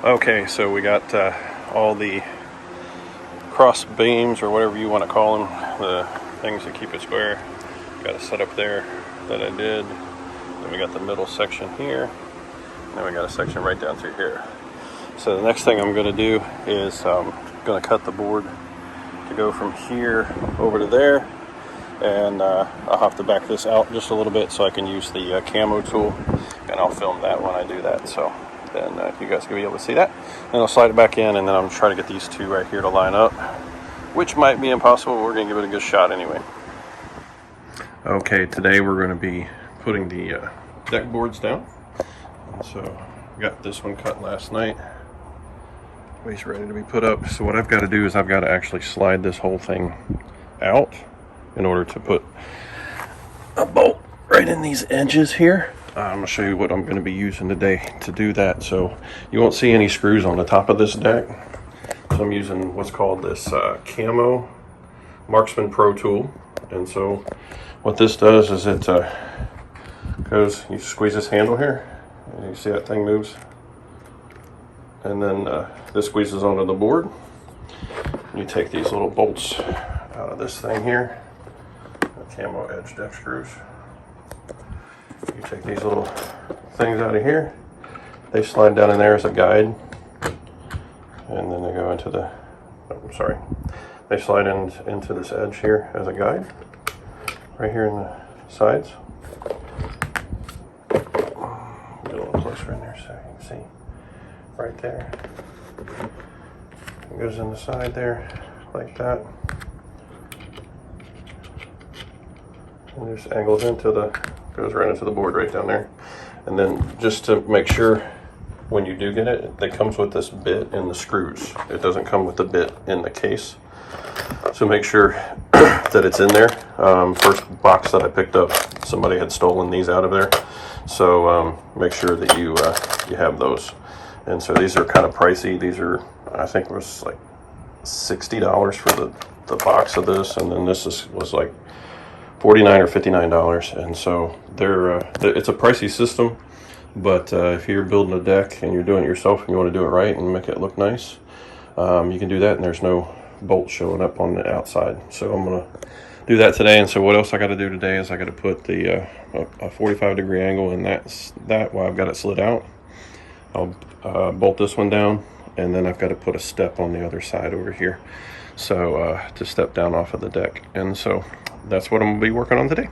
Okay, so we got all the cross beams, or whatever you want to call them, the things that keep it square. Got a setup there that I did. Then we got the middle section here. And then we got a section right down through here. So the next thing I'm going to do is going to cut the board to go from here over to there. And I'll have to back this out just a little bit so I can use the Camo tool, and I'll film that when I do that, so then you guys can be able to see that. Then I'll slide it back in, and then I'm trying to get these two right here to line up, which might be impossible, but we're going to give it a good shot anyway. Okay, today we're going to be putting the deck boards down. And so got this one cut last night. He's ready to be put up. So what I've got to do is I've got to actually slide this whole thing out in order to put a bolt right in these edges here. I'm going to show you what I'm going to be using today to do that. So you won't see any screws on the top of this deck. So I'm using what's called this Camo Marksman Pro tool. And so what this does is it goes, you squeeze this handle here, and you see that thing moves. And then this squeezes onto the board. You take these little bolts out of this thing here, the Camo edge deck screws. You take these little things out of here, they slide down in there as a guide, and then they go into the, they slide into this edge here as a guide, right here in the sides. Get a little closer in there so you can see right there. It goes in the side there like that, and just angles into the, goes right into the board right down there. And then just to make sure when you do get it, it comes with this bit and the screws. It doesn't come with the bit in the case. So make sure that it's in there. First box that I picked up, somebody had stolen these out of there. So make sure that you have those. And so these are kind of pricey. These are, I think it was like $60 for the box of this, and then this was like $49 or $59. And so they're it's a pricey system, but if you're building a deck and you're doing it yourself and you want to do it right and make it look nice, you can do that, and there's no bolt showing up on the outside. So I'm gonna do that today. And so what else I got to do today is I got to put the a 45-degree angle, and that's while I've got it slid out. I'll bolt this one down, and then I've got to put a step on the other side over here, so to step down off of the deck. And so that's what I'm gonna be working on today.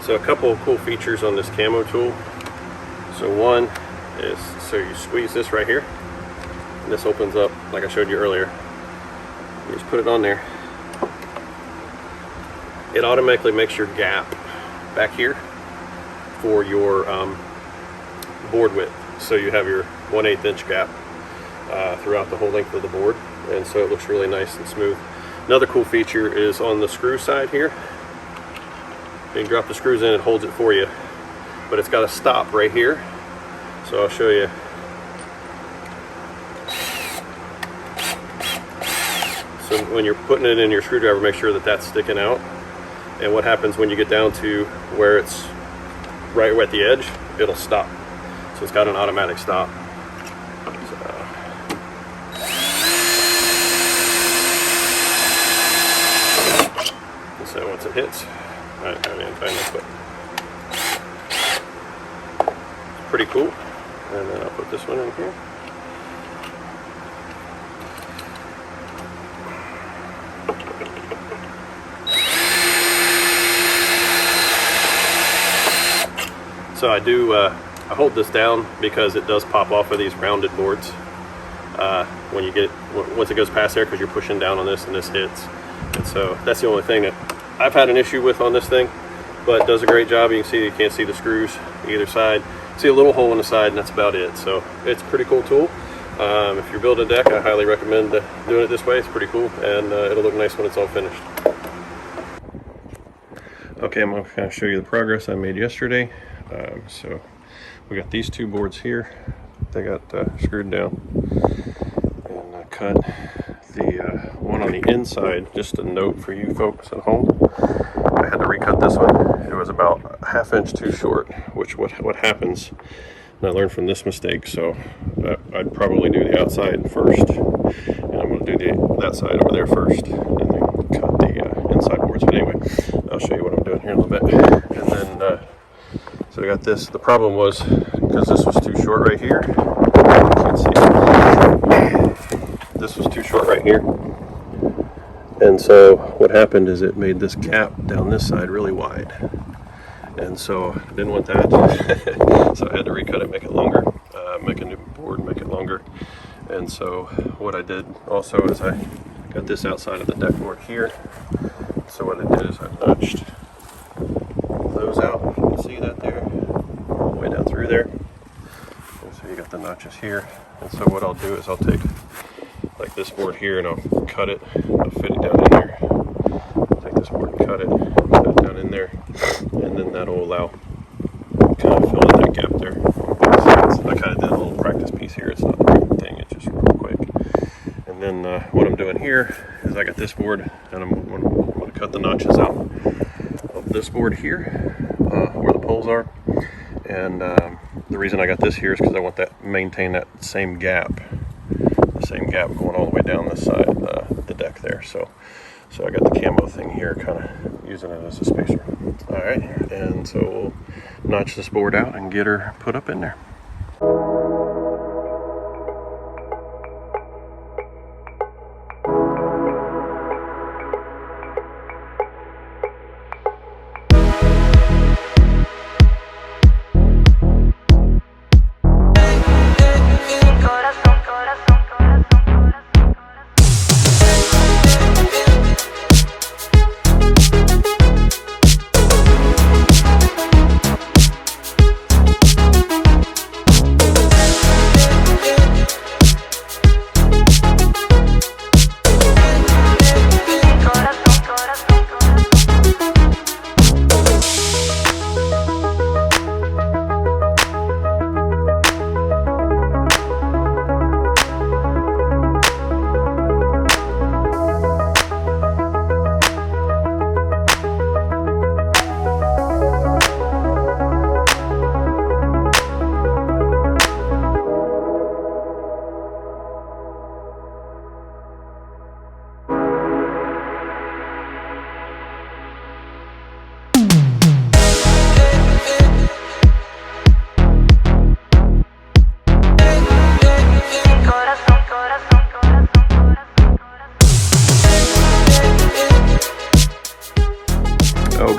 So a couple of cool features on this Camo tool. So one is, so you squeeze this right here, and this opens up like I showed you earlier. You just put it on there. It automatically makes your gap back here for your board width. So you have your 1/8 inch gap throughout the whole length of the board, and so it looks really nice and smooth. Another cool feature is on the screw side here. You can drop the screws in, it holds it for you, but it's got a stop right here. So I'll show you. So when you're putting it in your screwdriver, make sure that that's sticking out. And what happens when you get down to where it's right at the edge, it'll stop. So it's got an automatic stop. So once it hits, I didn't find this, but it's pretty cool. And then I'll put this one in here. So I do, I hold this down because it does pop off of these rounded boards when you get, once it goes past there, because you're pushing down on this and this hits. And so that's the only thing that I've had an issue with on this thing, but it does a great job. You can see, you can't see the screws either side. See a little hole in the side, and that's about it. So it's a pretty cool tool. If you're building a deck, I highly recommend doing it this way. It's pretty cool, and it'll look nice when it's all finished. Okay, I'm going to kind of show you the progress I made yesterday. So we got these two boards here. They got screwed down, and I cut the one on the inside. Just a note for you folks at home, I had to recut this one. It was about a ½ inch too short, which what happens, and I learned from this mistake. So I'd probably do the outside first, and I'm going to do that side over there first, and then cut the inside boards. But anyway, I'll show you what I'm doing here in a little bit. And then so I got this. The problem was, because this was too short right here, you can't see, this was too short right here, and so what happened is it made this gap down this side really wide, and so I didn't want that. So I had to recut it, make it longer, make a new board, make it longer. And so what I did also is I got this outside of the deck board here. So what I did is I notched those out. You can see that there, all the way down through there. And so you got the notches here. And so what I'll do is I'll take like this board here and I'll cut it. I'll fit it down in there. Take this board and cut it, put that down in there, and then that'll allow kind of fill in that gap there. So I kind of did a little practice piece here. It's not the right thing. It's just real quick. And then what I'm doing here is I got this board, and I'm going to cut the notches out of this board here, where the poles are. And the reason I got this here is because I want that maintain that same gap, going all the way down this side, the deck there. So I got the Camo thing here, kind of using it as a spacer. All right, and so we'll notch this board out and get her put up in there.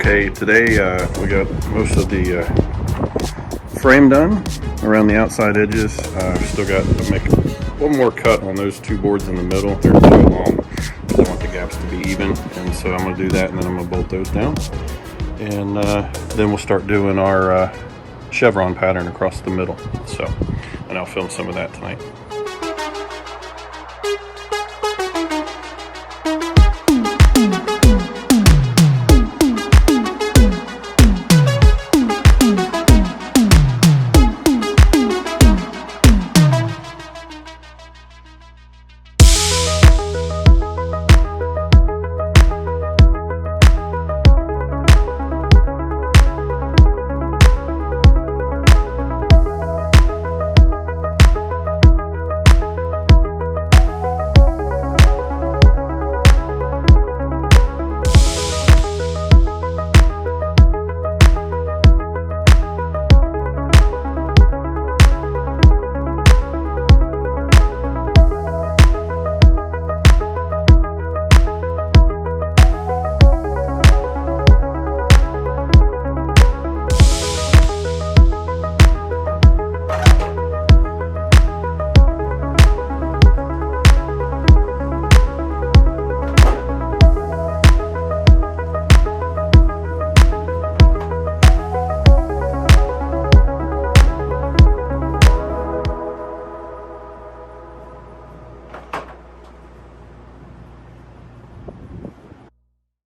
Hey, today we got most of the frame done around the outside edges. Still got to make one more cut on those two boards in the middle. They're too long because I want the gaps to be even, and so I'm going to do that, and then I'm going to bolt those down. And then we'll start doing our chevron pattern across the middle. So, and I'll film some of that tonight.